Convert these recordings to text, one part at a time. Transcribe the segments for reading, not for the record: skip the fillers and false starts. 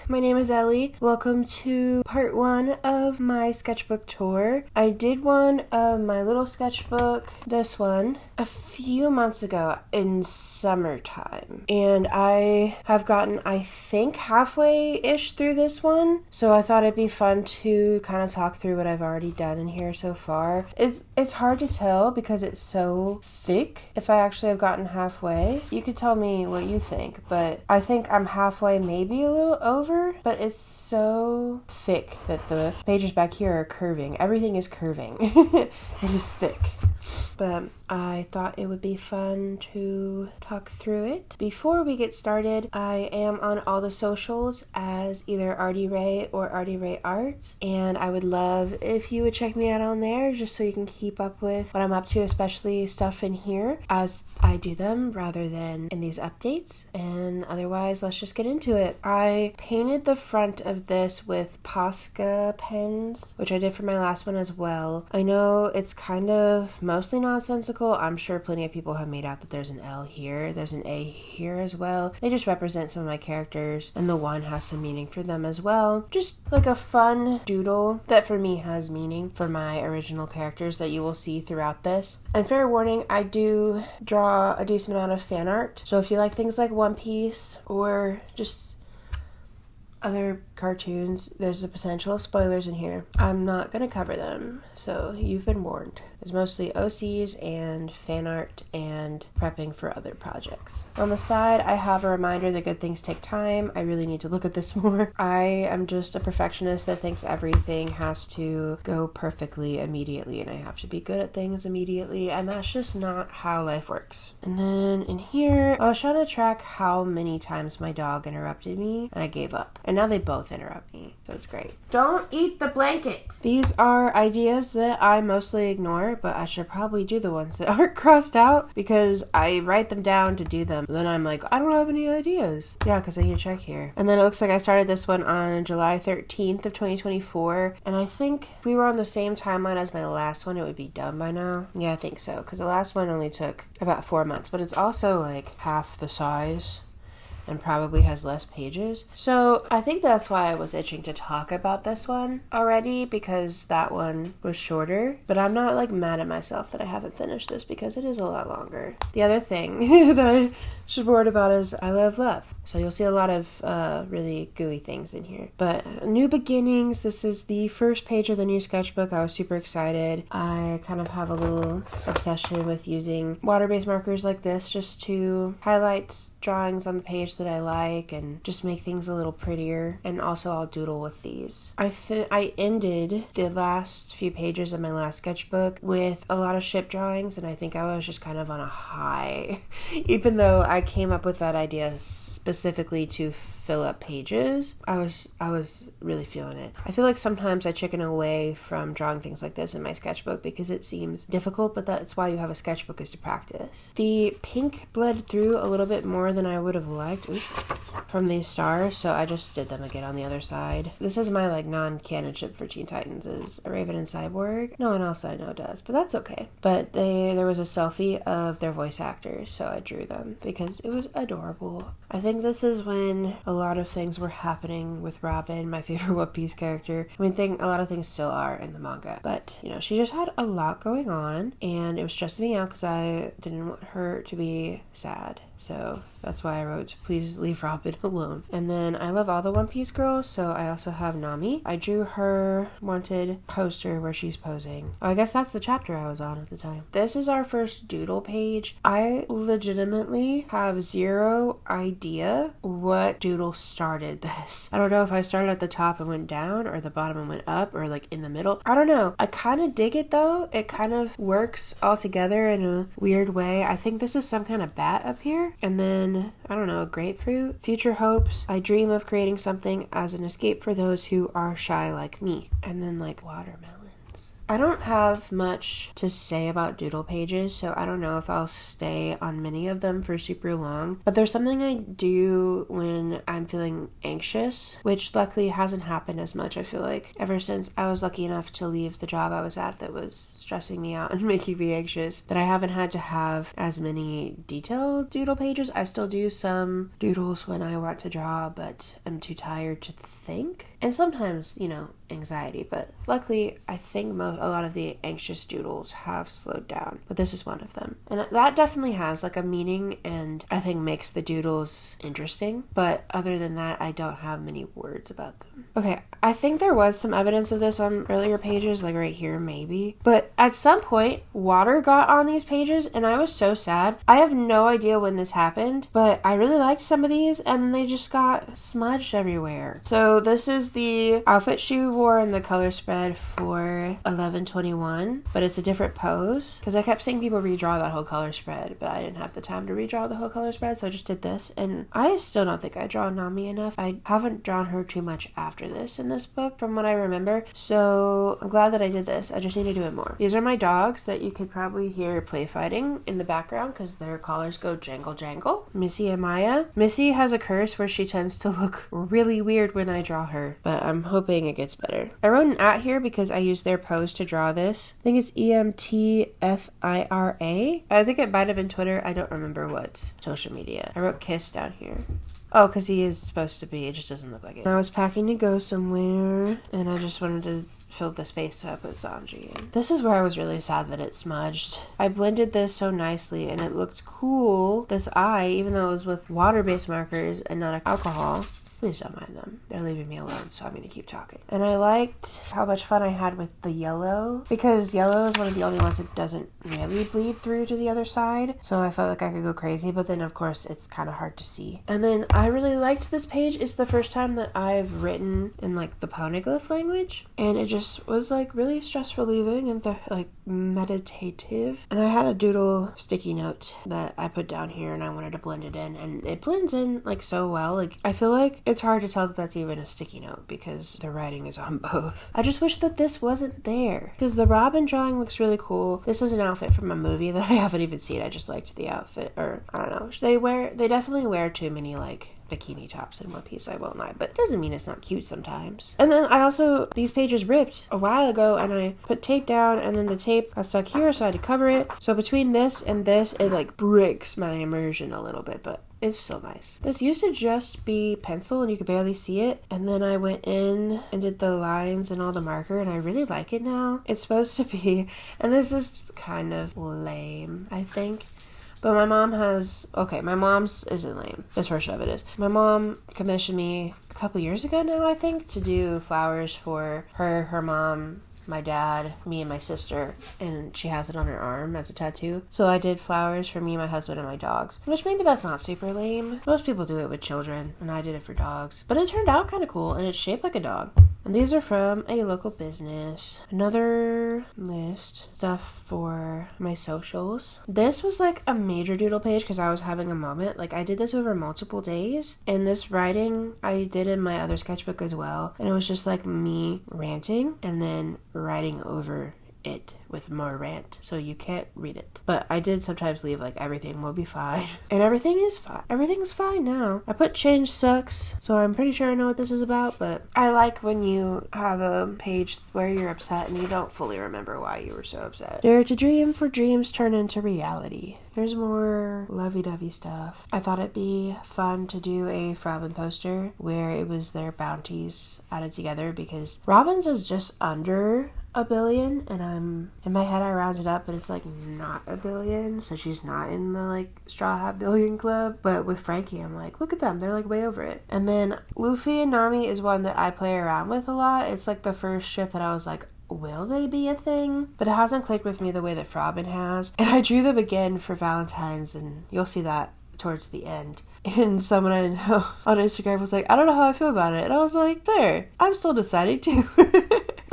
my name is Ellie. Welcome to part 1 of my sketchbook tour. I did one of my little sketchbook, this one, a few months ago in summertime. And I have gotten, I think, halfway-ish through this one. So I thought it'd be fun to kind of talk through what I've already done in here so far. It's hard to tell because it's so thick if I actually have gotten halfway. You could tell me what you think, but I think I'm halfway, maybe a little over, but it's so thick that the pages back here are curving. Everything is curving. It is thick. But I thought it would be fun to talk through it. Before we get started, I am on all the socials as either Artie Ray or Artie Ray Art, and I would love if you would check me out on there just so you can keep up with what I'm up to, especially stuff in here as I do them rather than in these updates. And otherwise, let's just get into it. I painted the front of this with Posca pens, which I did for my last one as well. I know it's kind of mostly nonsensical. I'm sure plenty of people have made out that there's an L here, there's an A here as well. They just represent some of my characters, and the one has some meaning for them as well. Just like a fun doodle that for me has meaning for my original characters that you will see throughout this. And fair warning, I do draw a decent amount of fan art, so if you like things like One Piece or just other cartoons, there's a potential of spoilers in here. I'm not going to cover them, so you've been warned. It's mostly OCs and fan art and prepping for other projects. On the side, I have a reminder that good things take time. I really need to look at this more. I am just a perfectionist that thinks everything has to go perfectly immediately, and I have to be good at things immediately, and that's just not how life works. And then in here, I was trying to track how many times my dog interrupted me, and I gave up. And now they both interrupt me, so it's great. Don't eat the blanket! These are ideas that I mostly ignore, but I should probably do the ones that aren't crossed out because I write them down to do them. Then I'm like, I don't have any ideas. Yeah, because I need to check here. And then it looks like I started this one on July 13th of 2024, and I think if we were on the same timeline as my last one, it would be done by now. Yeah, I think so, because the last one only took about 4 months, but it's also like half the size and probably has less pages. So I think that's why I was itching to talk about this one already, because that one was shorter. But I'm not like mad at myself that I haven't finished this because it is a lot longer. The other thing that I should worry about is I love. So you'll see a lot of really gooey things in here. But new beginnings. This is the first page of the new sketchbook. I was super excited. I kind of have a little obsession with using water-based markers like this just to highlight drawings on the page that I like and just make things a little prettier. And also I'll doodle with these. I ended the last few pages of my last sketchbook with a lot of ship drawings, and I think I was just kind of on a high. Even though I came up with that idea specifically to fill up pages, I was really feeling it. I feel like sometimes I chicken away from drawing things like this in my sketchbook because it seems difficult, but that's why you have a sketchbook, is to practice. The pink bled through a little bit more than I would have liked from these stars, so I just did them again on the other side. This is my like non-canon ship for Teen Titans, is a Raven and Cyborg. No one else that I know does, but that's okay. But there was a selfie of their voice actors, so I drew them because it was adorable. I think this is when a lot of things were happening with Robin, my favorite One Piece character. I mean, a lot of things still are in the manga, but you know, she just had a lot going on, and it was stressing me out because I didn't want her to be sad. So that's why I wrote, please leave Robin alone. And then I love all the One Piece girls, so I also have Nami. I drew her wanted poster where she's posing. Oh, I guess that's the chapter I was on at the time. This is our first doodle page. I legitimately have zero idea what doodle started this. I don't know if I started at the top and went down, or the bottom and went up, or like in the middle. I don't know. I kind of dig it though. It kind of works all together in a weird way. I think this is some kind of bat up here. And then, I don't know, a grapefruit. Future hopes. I dream of creating something as an escape for those who are shy like me. And then like watermelons. I don't have much to say about doodle pages, so I don't know if I'll stay on many of them for super long, but there's something I do when I'm feeling anxious, which luckily hasn't happened as much, I feel like, ever since I was lucky enough to leave the job I was at that was stressing me out and making me anxious, that I haven't had to have as many detailed doodle pages. I still do some doodles when I want to draw, but I'm too tired to think. And sometimes, anxiety, but luckily I think a lot of the anxious doodles have slowed down, but this is one of them. And that definitely has like a meaning and I think makes the doodles interesting, but other than that, I don't have many words about them. Okay, I think there was some evidence of this on earlier pages, like right here maybe, but at some point water got on these pages and I was so sad. I have no idea when this happened, but I really liked some of these and then they just got smudged everywhere. So this is the outfit she wore in the color spread for 11/21, but it's a different pose because I kept seeing people redraw that whole color spread, but I didn't have the time to redraw the whole color spread, so I just did this. And I still don't think I draw Nami enough. I haven't drawn her too much after this in this book from what I remember, so I'm glad that I did this. I just need to do it more. These are my dogs that you could probably hear play fighting in the background because their collars go jangle jangle. Missy and Maya. Missy has a curse where she tends to look really weird when I draw her, but I'm hoping it gets better. I wrote an @ here because I used their pose to draw this. I think it's EMTFIRA. I think it might have been Twitter. I don't remember what social media. I wrote kiss down here. Oh, because he is supposed to be. It just doesn't look like it. I was packing to go somewhere, and I just wanted to fill the space, so I put Sanji in. This is where I was really sad that it smudged. I blended this so nicely, and it looked cool. This eye, even though it was with water-based markers and not alcohol. Please don't mind them. They're leaving me alone, so I'm going to keep talking. And I liked how much fun I had with the yellow, because yellow is one of the only ones that doesn't really bleed through to the other side. So I felt like I could go crazy, but then of course it's kind of hard to see. And then I really liked this page. It's the first time that I've written in like the poneglyph language. And it just was like really stress relieving and like meditative. And I had a doodle sticky note that I put down here and I wanted to blend it in, and it blends in like so well. Like I feel like it's hard to tell that that's even a sticky note because the writing is on both. I just wish that this wasn't there because the Robin drawing looks really cool. This is an outfit from a movie that I haven't even seen. I just liked the outfit, or I don't know. They definitely wear too many like bikini tops in One Piece, I won't lie, but it doesn't mean it's not cute sometimes. And then I also, these pages ripped a while ago and I put tape down and then the tape got stuck here, so I had to cover it. So between this and this, it like breaks my immersion a little bit, but it's still nice. This used to just be pencil and you could barely see it, and then I went in and did the lines and all the marker, and I really like it now. It's supposed to be, and this is kind of lame, I think. But my mom's isn't lame. This version of it is. My mom commissioned me a couple years ago now, I think, to do flowers for her mom, my dad, me, and my sister, and she has it on her arm as a tattoo. So I did flowers for me, my husband, and my dogs, which maybe that's not super lame. Most people do it with children, and I did it for dogs. But it turned out kind of cool, and it's shaped like a dog. And these are from a local business. Another list, stuff for my socials. This was like a major doodle page because I was having a moment. Like I did this over multiple days, and this writing I did in my other sketchbook as well. And it was just like me ranting and then writing over it with more rant, so you can't read it. But I did sometimes leave like everything will be fine, and everything is fine. Everything's fine now. I put change sucks, so I'm pretty sure I know what this is about, but I like when you have a page where you're upset and you don't fully remember why you were so upset. Dare to dream, for dreams turn into reality. There's more lovey-dovey stuff. I thought it'd be fun to do a Robin poster where it was their bounties added together, because Robin's is just under $1 billion, and in my head I rounded up, but it's like not $1 billion, so she's not in the like Straw Hat Billion Club. But with Frankie, I'm like, look at them, they're like way over it. And then Luffy and Nami is one that I play around with a lot. It's like the first ship that I was like, will they be a thing? But it hasn't clicked with me the way that Robin has. And I drew them again for Valentine's, and you'll see that towards the end. And someone I know on Instagram was like, I don't know how I feel about it. And I was like, fair. I'm still deciding too.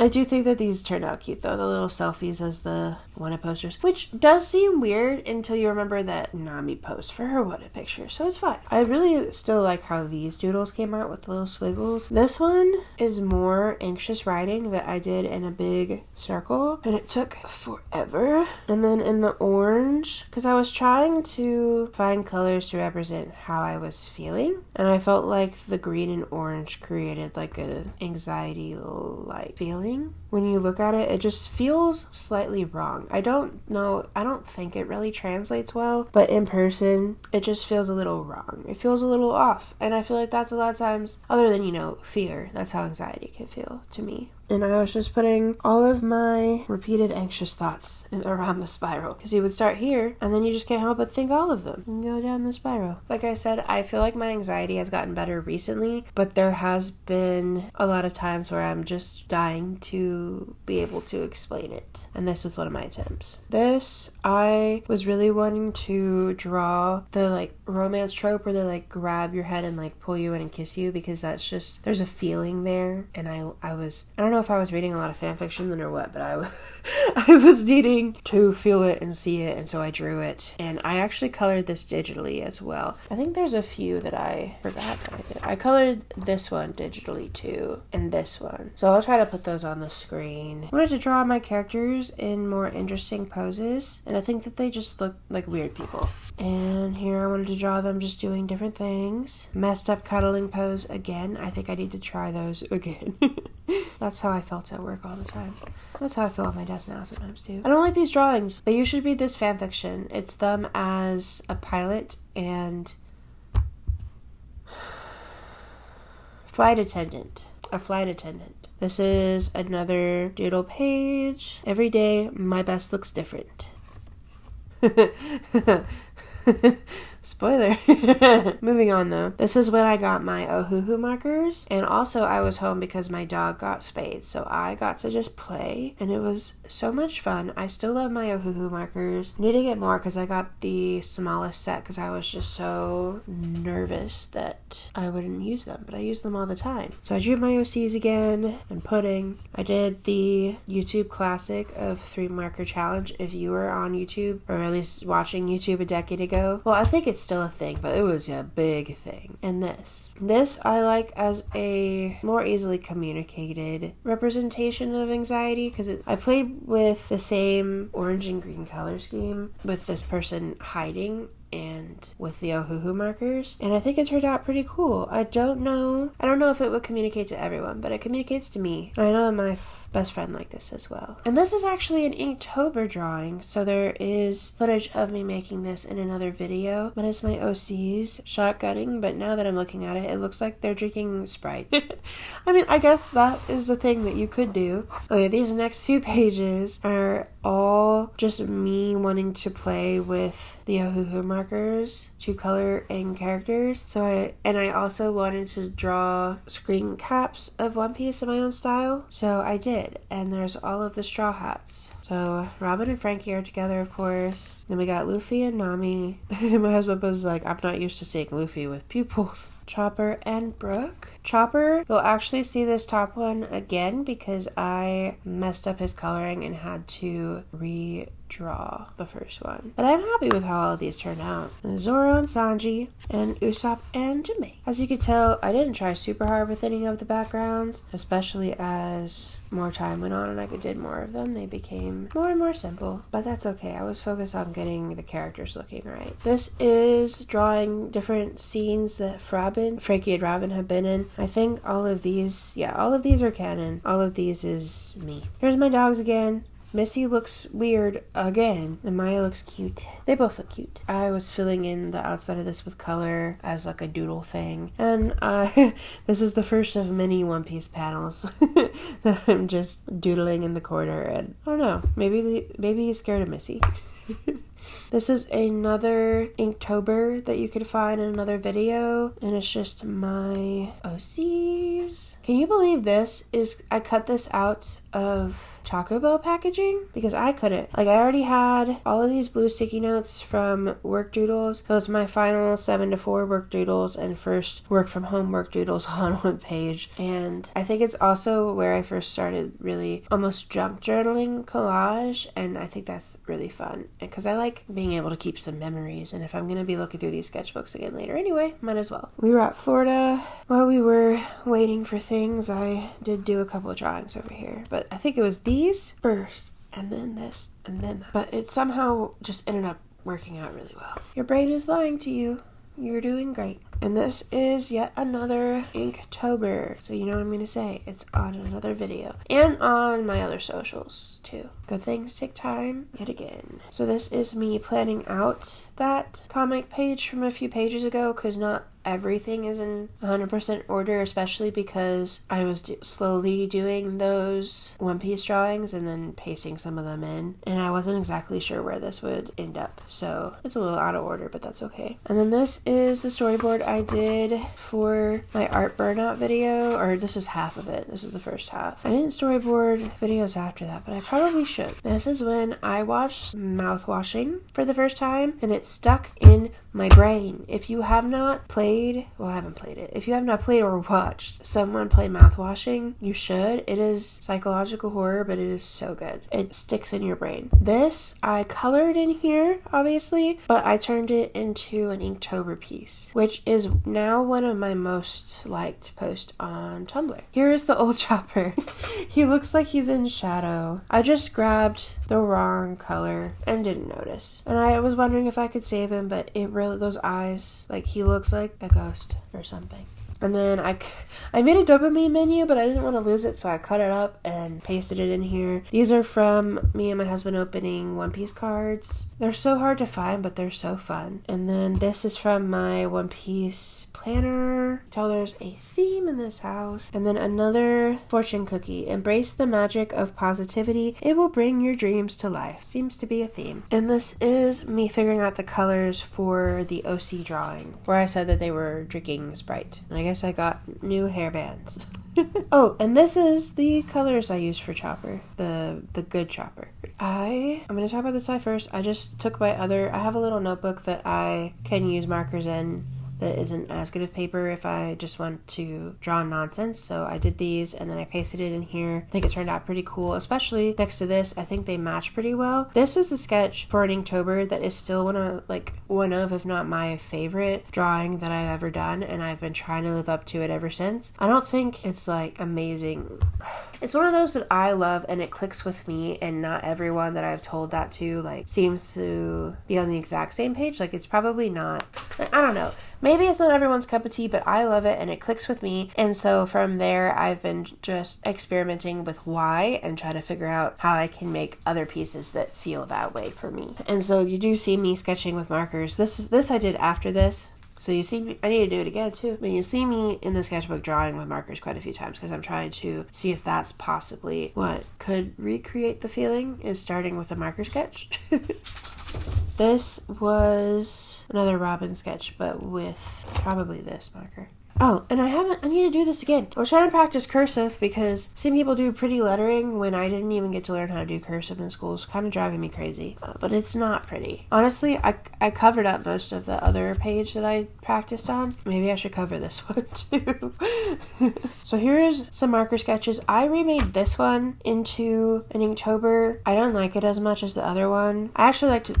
I do think that these turned out cute though. The little selfies as the Wanda posters, which does seem weird until you remember that Nami posed for her Wanda picture, so it's fine. I really still like how these doodles came out with the little squiggles. This one is more anxious writing that I did in a big circle, and it took forever. And then in the orange, because I was trying to find colors to represent how I was feeling, and I felt like the green and orange created like an anxiety-like feeling. When you look at it, it just feels slightly wrong. I don't know, I don't think it really translates well, but in person, it just feels a little wrong. It feels a little off, and I feel like that's a lot of times, other than, fear, that's how anxiety can feel to me. And I was just putting all of my repeated anxious thoughts around the spiral. Because you would start here, and then you just can't help but think all of them and go down the spiral. Like I said, I feel like my anxiety has gotten better recently, but there has been a lot of times where I'm just dying to be able to explain it. And this was one of my attempts. This, I was really wanting to draw the romance trope where they grab your head and pull you in and kiss you, because that's just, there's a feeling there. And I don't know if I was reading a lot of fan fiction then or what, but I was needing to feel it and see it, and so I drew it. And I actually colored this digitally as well. I think there's a few that I forgot that I did. I colored this one digitally too, and this one. So I'll try to put those on the screen. I wanted to draw my characters in more interesting poses, and I think that they just look like weird people. And here I wanted to draw them just doing different things. Messed up cuddling pose again. I think I need to try those again. That's how I felt at work all the time. That's how I feel at my desk now sometimes too. I don't like these drawings, but you should read this fanfiction. It's them as a pilot and flight attendant. A flight attendant. This is another doodle page. Every day, my best looks different. Spoiler. Moving on though. This is when I got my Ohuhu markers, and also I was home because my dog got spayed, so I got to just play, and it was so much fun. I still love my Ohuhu markers. I need to get more because I got the smallest set because I was just so nervous that I wouldn't use them, but I use them all the time. So I drew my OCs again and pudding. I did the YouTube classic of 3 marker challenge. If you were on YouTube, or at least watching YouTube a decade ago, well, I think it's still a thing, but it was a big thing. And this I like as a more easily communicated representation of anxiety, because I played with the same orange and green color scheme with this person hiding and with the Ohuhu markers, and I think it turned out pretty cool. I don't know if it would communicate to everyone, but it communicates to me. I know that my best friend liked this as well. And this is actually an Inktober drawing, so there is footage of me making this in another video, but it's my OCs shotgunning, but now that I'm looking at it, it looks like they're drinking Sprite. I mean, I guess that is a thing that you could do. Okay, these next few pages are all just me wanting to play with the Ohuhu markers to color in characters. So I also wanted to draw screen caps of One Piece in my own style, so I did. And there's all of the Straw Hats. So Robin and Frankie are together, of course. Then we got Luffy and Nami. My husband was like, I'm not used to seeing Luffy with pupils. Chopper and Brooke. Chopper, you'll actually see this top one again because I messed up his coloring and had to redraw the first one. But I'm happy with how all of these turned out. And Zoro and Sanji, and Usopp and Jinbei. As you can tell, I didn't try super hard with any of the backgrounds, especially as more time went on and I did more of them. They became more and more simple, but that's okay. I was focused on getting the characters looking right. This is drawing different scenes that Frankie and Robin have been in. I think all of these are canon. All of these is me. Here's my dogs again. Missy looks weird again, and Maya looks cute. They both look cute. I was filling in the outside of this with color as like a doodle thing, and this is the first of many One Piece panels that I'm just doodling in the corner, and I don't know, maybe he's scared of Missy. This is another Inktober that you could find in another video, and it's just my OCs. Can you believe this? I cut this out of Taco Bell packaging because I couldn't. Like, I already had all of these blue sticky notes from Work Doodles. So it's my final 7 to 4 Work Doodles and first work from home Work Doodles on one page. And I think it's also where I first started really almost junk journaling collage. And I think that's really fun because I like being able to keep some memories. And if I'm going to be looking through these sketchbooks again later anyway, might as well. We were at Florida. While we were waiting for things, I did do a couple of drawings over here. But I think it was these first, and then this, and then that. But it somehow just ended up working out really well. Your brain is lying to you. You're doing great. And this is yet another Inktober. So you know what I'm going to say. It's on another video. And on my other socials, too. Good things take time, yet again. So this is me planning out that comic page from a few pages ago, because not everything is in 100% order, especially because I was slowly doing those One Piece drawings and then pasting some of them in. And I wasn't exactly sure where this would end up. So it's a little out of order, but that's okay. And then this is the storyboard I did for my art burnout video, or this is half of it. This is the first half. I didn't storyboard videos after that, but I probably should. This is when I watched Mouthwashing for the first time, and it stuck in my brain. If you have not played, well, I haven't played it. If you have not played or watched someone play Mouthwashing, you should. It is psychological horror, but it is so good. It sticks in your brain. This, I colored in here, obviously, but I turned it into an Inktober piece, which is now one of my most liked posts on Tumblr. Here is the old Chopper. He looks like he's in shadow. I just grabbed the wrong color and didn't notice. And I was wondering if I could save him, but it really, those eyes, like he looks like a ghost or something. And then I made a dopamine menu, but I didn't want to lose it, so I cut it up and pasted it in here. These are from me and my husband opening One Piece cards. They're so hard to find, but they're so fun. And then this is from my One Piece planner. Tell there's a theme in this house. And then another fortune cookie. Embrace the magic of positivity. It will bring your dreams to life. Seems to be a theme. And this is me figuring out the colors for the OC drawing, where I said that they were drinking Sprite. And I guess I got new hairbands. Oh, and this is the colors I used for Chopper, the good Chopper. I'm going to talk about this side first. I just took I have a little notebook that I can use markers in that isn't as good of paper if I just want to draw nonsense. So I did these and then I pasted it in here. I think it turned out pretty cool, especially next to this. I think they match pretty well. This was a sketch for an Inktober that is still one of, if not my favorite drawing that I've ever done, and I've been trying to live up to it ever since. I don't think it's like amazing. It's one of those that I love and it clicks with me, and not everyone that I've told that to like seems to be on the exact same page. Like, it's probably not, I don't know. Maybe it's not everyone's cup of tea, but I love it and it clicks with me. And so from there, I've been just experimenting with why and trying to figure out how I can make other pieces that feel that way for me. And so you do see me sketching with markers. This I did after this. So you see me, I need to do it again too. But you see me in the sketchbook drawing with markers quite a few times because I'm trying to see if that's possibly what could recreate the feeling, is starting with a marker sketch. This was another Robin sketch, but with probably this marker. Oh, and I need to do this again. I was trying to practice cursive because some people do pretty lettering when I didn't even get to learn how to do cursive in school. It's kind of driving me crazy, but it's not pretty. Honestly, I covered up most of the other page that I practiced on. Maybe I should cover this one too. So here's some marker sketches. I remade this one into an Inktober. I don't like it as much as the other one. I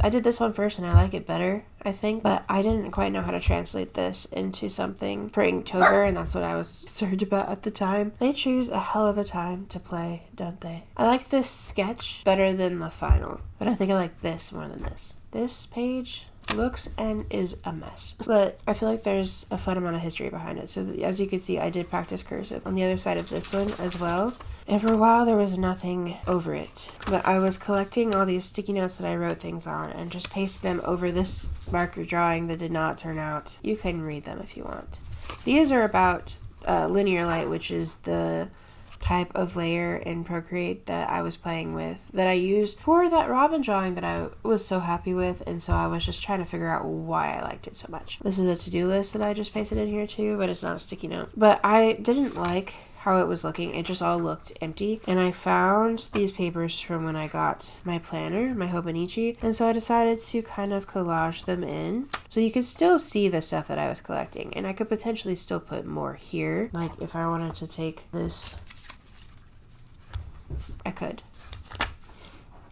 did this one first and I like it better, I think, but I didn't quite know how to translate this into something for Inktober, and that's what I was concerned about at the time. They choose a hell of a time to play, don't they? I like this sketch better than the final, but I think I like this more than this. This page looks and is a mess, but I feel like there's a fun amount of history behind it. So as you can see, I did practice cursive on the other side of this one as well, and for a while there was nothing over it, but I was collecting all these sticky notes that I wrote things on and just pasted them over this marker drawing that did not turn out. You can read them if you want. These are about linear light, which is the type of layer in Procreate that I was playing with, that I used for that Robin drawing that I was so happy with, and so I was just trying to figure out why I liked it so much. This is a to-do list that I just pasted in here too, but it's not a sticky note. But I didn't like how it was looking. It just all looked empty. And I found these papers from when I got my planner, my Hobonichi. And so I decided to kind of collage them in. So you could still see the stuff that I was collecting. And I could potentially still put more here. Like if I wanted to take this, I could.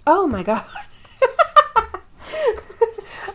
Oh my god.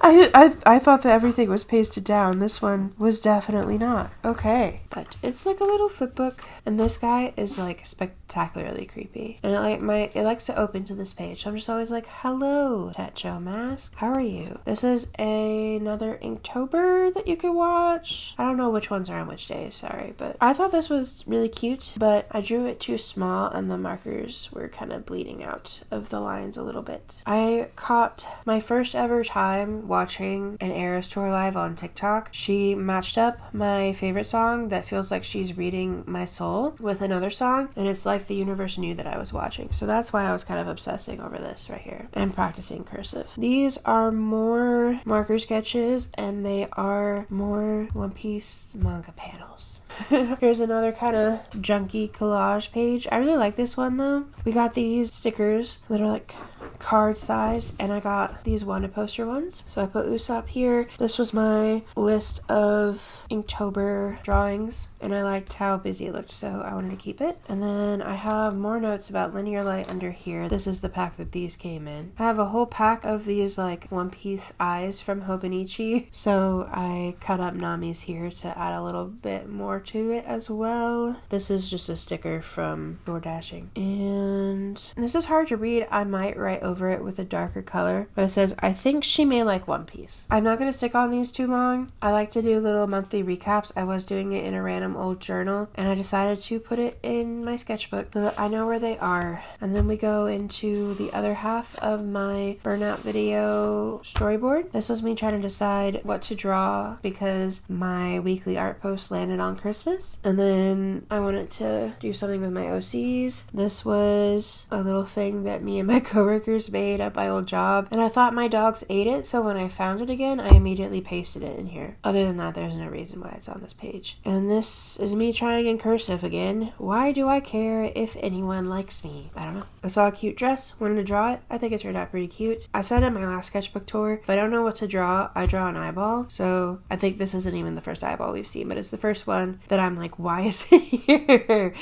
I thought that everything was pasted down. This one was definitely not. Okay. But it's like a little flip book. And this guy is like spectacularly creepy. And it likes to open to this page. So I'm just always like, hello, Tetsuo Mask. How are you? This is another Inktober that you could watch. I don't know which ones are on which days, sorry. But I thought this was really cute. But I drew it too small and the markers were kind of bleeding out of the lines a little bit. I caught my first ever time watching an Eras Tour live on TikTok. She matched up my favorite song that feels like she's reading my soul with another song, and it's like the universe knew that I was watching. So that's why I was kind of obsessing over this right here and practicing cursive. These are more marker sketches and they are more One Piece manga panels. Here's another kind of junky collage page. I really like this one though. We got these stickers that are like card sized, and I got these wanted poster ones. So I put Usopp here. This was my list of Inktober drawings, and I liked how busy it looked, so I wanted to keep it. And then I have more notes about Linear Light under here. This is the pack that these came in. I have a whole pack of these like One Piece eyes from Hobonichi, so I cut up Nami's here to add a little bit more to it as well. This is just a sticker from DoorDashing, and this is hard to read. I might write over it with a darker color, but it says, I think she may like One Piece. I'm not going to stick on these too long. I like to do little monthly recaps. I was doing it in a random old journal, and I decided to put it in my sketchbook so that I know where they are. And then we go into the other half of my burnout video storyboard. This was me trying to decide what to draw because my weekly art post landed on Christmas, and then I wanted to do something with my OCs. This was a little thing that me and my coworkers made at my old job, and I thought my dogs ate it, so when I found it again, I immediately pasted it in here. Other than that, there's no reason why it's on this page. And this is me trying in cursive again. Why do I care if anyone likes me? I don't know. I saw a cute dress, wanted to draw it. I think it turned out pretty cute. I said in my last sketchbook tour, if I don't know what to draw, I draw an eyeball. So I think this isn't even the first eyeball we've seen, but it's the first one that I'm like, why is it here?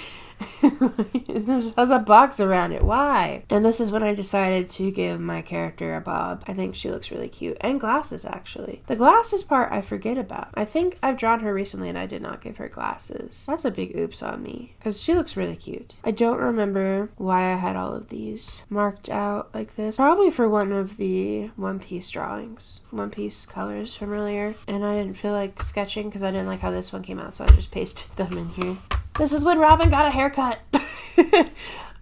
It just has a box around it. Why? And this is when I decided to give my character a bob. I think she looks really cute. And glasses, actually. The glasses part I forget about. I think I've drawn her recently and I did not give her glasses. That's a big oops on me, because she looks really cute. I don't remember why I had all of these marked out like this. Probably for one of the One Piece drawings. One Piece colors from earlier. And I didn't feel like sketching because I didn't like how this one came out, so I just pasted them in here. This is when Robin got a haircut.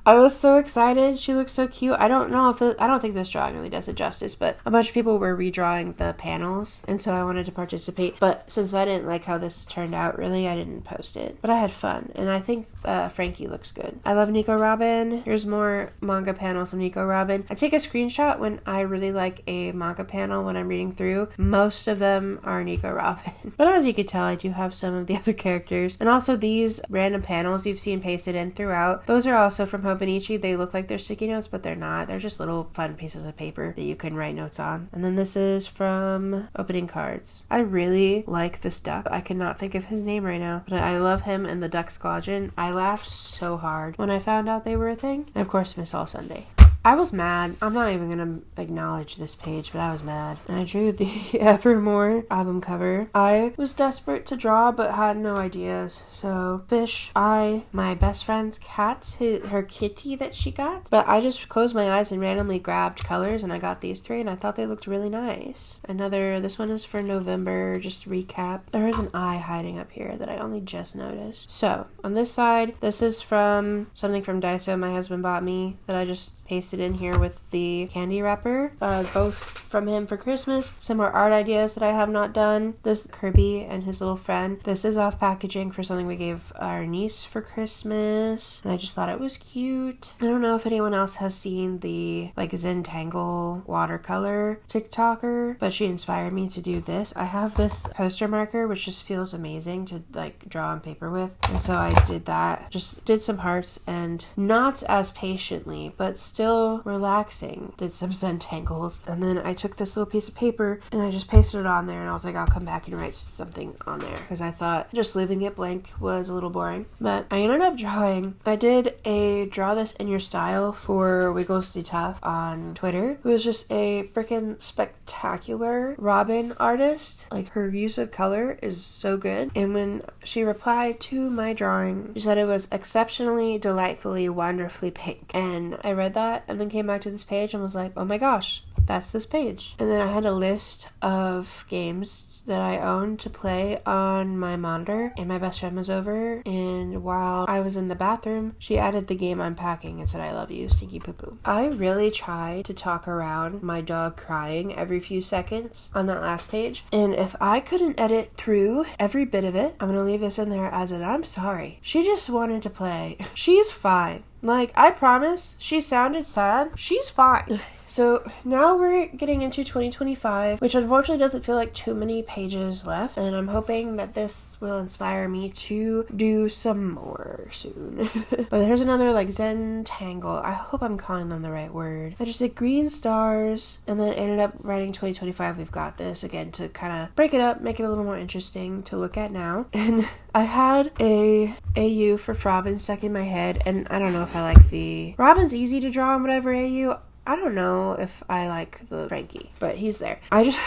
I was so excited. She looks so cute. I don't think this drawing really does it justice, but a bunch of people were redrawing the panels, and so I wanted to participate. But since I didn't like how this turned out, really, I didn't post it. But I had fun, and I think Frankie looks good. I love Nico Robin. Here's more manga panels of Nico Robin. I take a screenshot when I really like a manga panel when I'm reading through. Most of them are Nico Robin. But as you can tell, I do have some of the other characters. And also these random panels you've seen pasted in throughout. Those are also from Hobonichi. They look like they're sticky notes, but they're not. They're just little fun pieces of paper that you can write notes on. And then this is from Opening Cards. I really like this duck. I cannot think of his name right now, but I love him and the Duck Squadron. I laughed so hard when I found out they were a thing. And of course, Miss All Sunday. I was mad. I'm not even gonna acknowledge this page, but I was mad. And I drew the Evermore album cover. I was desperate to draw, but had no ideas. So, Fish, my best friend's cat, her kitty that she got. But I just closed my eyes and randomly grabbed colors, and I got these three, and I thought they looked really nice. This one is for November, just to recap. There is an eye hiding up here that I only just noticed. So, on this side, this is from something from Daiso my husband bought me that I just pasted in here with the candy wrapper, both from him for Christmas. Some more art ideas that I have not done. This Kirby and his little friend. This is off packaging for something we gave our niece for Christmas, and I just thought it was cute. I don't know if anyone else has seen the like Zentangle watercolor TikToker, but she inspired me to do this. I have this poster marker which just feels amazing to like draw on paper with, and so I did that. Just did some hearts and not as patiently but still relaxing did some Zentangles, and then I took this little piece of paper and I just pasted it on there, and I was like, I'll come back and write something on there because I thought just leaving it blank was a little boring. But I ended up drawing. I did a draw this in your style for Wigglesy Tough on Twitter, who is just a freaking spectacular Robin artist. Like, her use of color is so good, and when she replied to my drawing, she said it was exceptionally, delightfully, wonderfully pink. And I read that and then came back to this page and was like, oh my gosh, that's this page. And then I had a list of games that I owned to play on my monitor, and my best friend was over, and while I was in the bathroom, she added the game unpacking and said, I love you, Stinky Poo Poo. I really tried to talk around my dog crying every few seconds on that last page, and if I couldn't edit through every bit of it, I'm gonna leave this in there as an I'm sorry. She just wanted to play. She's fine. Like, I promise, she sounded sad. She's fine. So now we're getting into 2025, which unfortunately doesn't feel like too many pages left, and I'm hoping that this will inspire me to do some more soon. But here's another like Zentangle. I hope I'm calling them the right word. I just did green stars and then ended up writing 2025 we've got this again to kind of break it up, make it a little more interesting to look at now. And I had a AU for Robin stuck in my head, and I don't know if I like the Robin's easy to draw and whatever AU. I don't know if I like the Frankie, but he's there. I just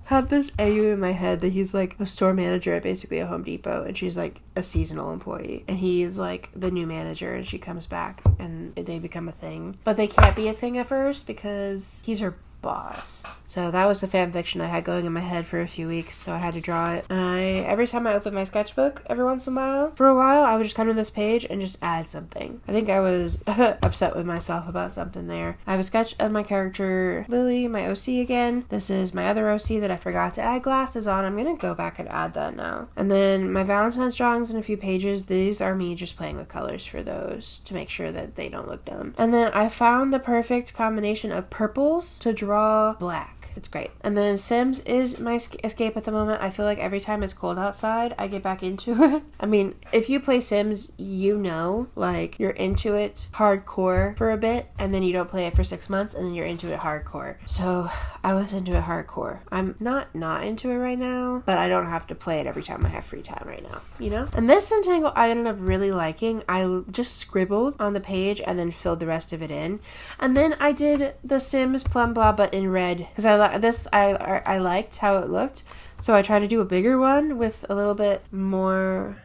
had this AU in my head that he's like a store manager at basically a Home Depot, and she's like a seasonal employee, and he's like the new manager, and she comes back and they become a thing, but they can't be a thing at first because he's her boss. So that was the fan fiction I had going in my head for a few weeks, so I had to draw it. Every time I open my sketchbook, every once in a while, for a while, I would just come to this page and just add something. I think I was upset with myself about something there. I have a sketch of my character Lily, my OC again. This is my other OC that I forgot to add glasses on. I'm gonna go back and add that now. And then my Valentine's drawings in a few pages. These are me just playing with colors for those to make sure that they don't look dumb. And then I found the perfect combination of purples to draw black. It's great. And then Sims is my escape at the moment. I feel like every time it's cold outside, I get back into it. I mean, if you play Sims, you know, like, you're into it hardcore for a bit, and then you don't play it for 6 months, and then you're into it hardcore. So I was into it hardcore. I'm not into it right now, but I don't have to play it every time I have free time right now, you know? And this Zentangle I ended up really liking. I just scribbled on the page and then filled the rest of it in. And then I did the Sims Plum Blah, but in red, because I liked how it looked, so I tried to do a bigger one with a little bit more.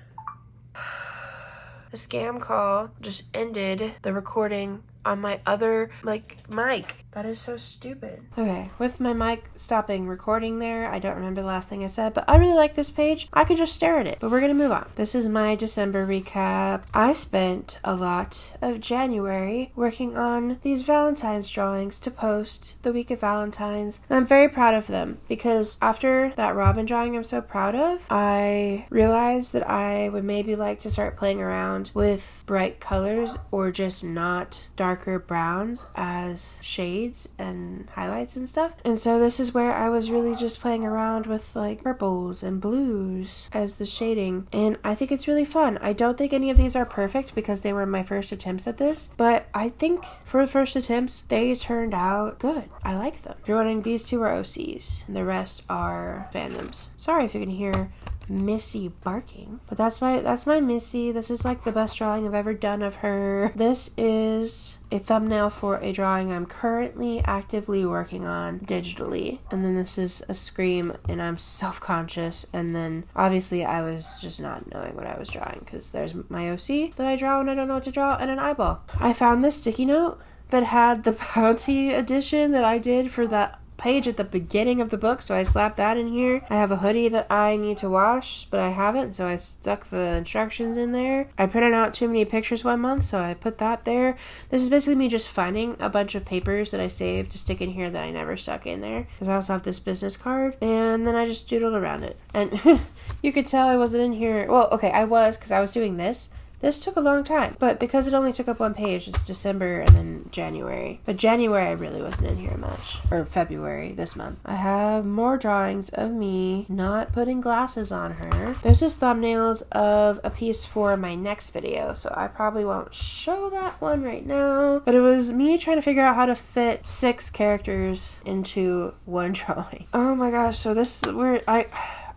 The scam call just ended the recording on my other mic. That is so stupid. Okay, with my mic stopping recording there, I don't remember the last thing I said, but I really like this page. I could just stare at it, but we're gonna move on. This is my December recap. I spent a lot of January working on these Valentine's drawings to post the week of Valentine's, and I'm very proud of them because after that Robin drawing I'm so proud of, I realized that I would maybe like to start playing around with bright colors or just not darker browns as shades and highlights and stuff. And so this is where I was really just playing around with like purples and blues as the shading, and I think it's really fun. I don't think any of these are perfect because they were my first attempts at this, but I think for the first attempts they turned out good. I like them. If you're wondering, these two are OCs and the rest are fandoms. Sorry if you can hear Missy barking, but that's my Missy. This is like the best drawing I've ever done of her. This is a thumbnail for a drawing I'm currently actively working on digitally, and then this is a scream and I'm self-conscious, and then obviously I was just not knowing what I was drawing because there's my OC that I draw when I don't know what to draw, and an eyeball. I found this sticky note that had the Bounty edition that I did for that page at the beginning of the book, so I slapped that in here. I have a hoodie that I need to wash, but I haven't, so I stuck the instructions in there. I printed out too many pictures one month, so I put that there. This is basically me just finding a bunch of papers that I saved to stick in here that I never stuck in there, because I also have this business card, and then I just doodled around it. And you could tell I wasn't in here. Well, okay, I was, because I was doing this. This took a long time, but because it only took up one page, it's December and then January. But January, I really wasn't in here much. Or February, this month. I have more drawings of me not putting glasses on her. This is thumbnails of a piece for my next video, so I probably won't show that one right now. But it was me trying to figure out how to fit 6 characters into one drawing. Oh my gosh, so this is where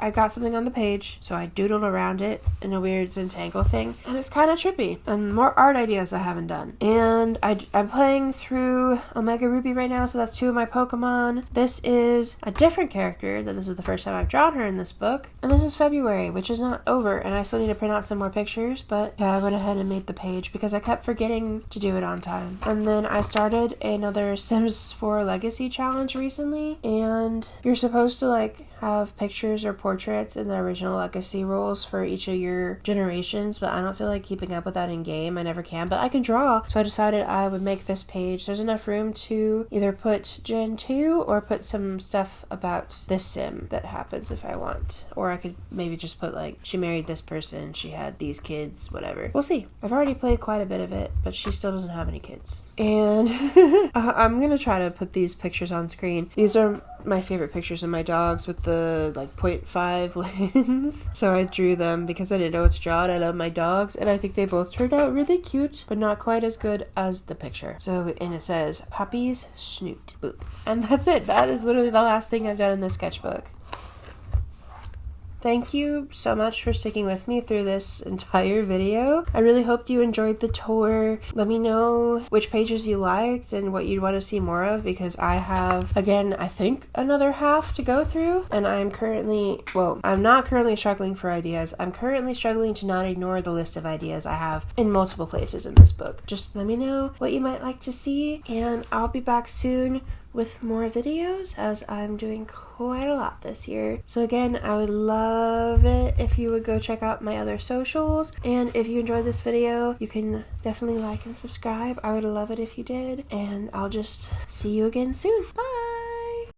I got something on the page, so I doodled around it in a weird Zentangle thing, and it's kind of trippy, and more art ideas I haven't done. And I'm playing through Omega Ruby right now, so that's 2 of my Pokemon. This is a different character, that this is the first time I've drawn her in this book, and this is February, which is not over, and I still need to print out some more pictures, but yeah, I went ahead and made the page because I kept forgetting to do it on time. And then I started another Sims 4 Legacy challenge recently, and you're supposed to like have pictures or portraits in the original Legacy rules for each of your generations, but I don't feel like keeping up with that in game. I never can, but I can draw, so I decided I would make this page. There's enough room to either put Gen 2 or put some stuff about this sim that happens if I want, or I could maybe just put like, she married this person, she had these kids, whatever. We'll see. I've already played quite a bit of it, but she still doesn't have any kids. And I'm gonna try to put these pictures on screen. These are my favorite pictures of my dogs with the like 0.5 lens. So I drew them because I didn't know what to draw, and I love my dogs, and I think they both turned out really cute, but not quite as good as the picture. So, and it says Puppy's Snoot. Boop. And that's it. That is literally the last thing I've done in this sketchbook. Thank you so much for sticking with me through this entire video. I really hoped you enjoyed the tour. Let me know which pages you liked and what you'd want to see more of, because I have, again, I think another half to go through, and I'm not currently struggling for ideas. I'm currently struggling to not ignore the list of ideas I have in multiple places in this book. Just let me know what you might like to see, and I'll be back soon with more videos, as I'm doing quite a lot this year. So again, I would love it if you would go check out my other socials, and if you enjoyed this video, you can definitely like and subscribe. I would love it if you did, and I'll just see you again soon. Bye!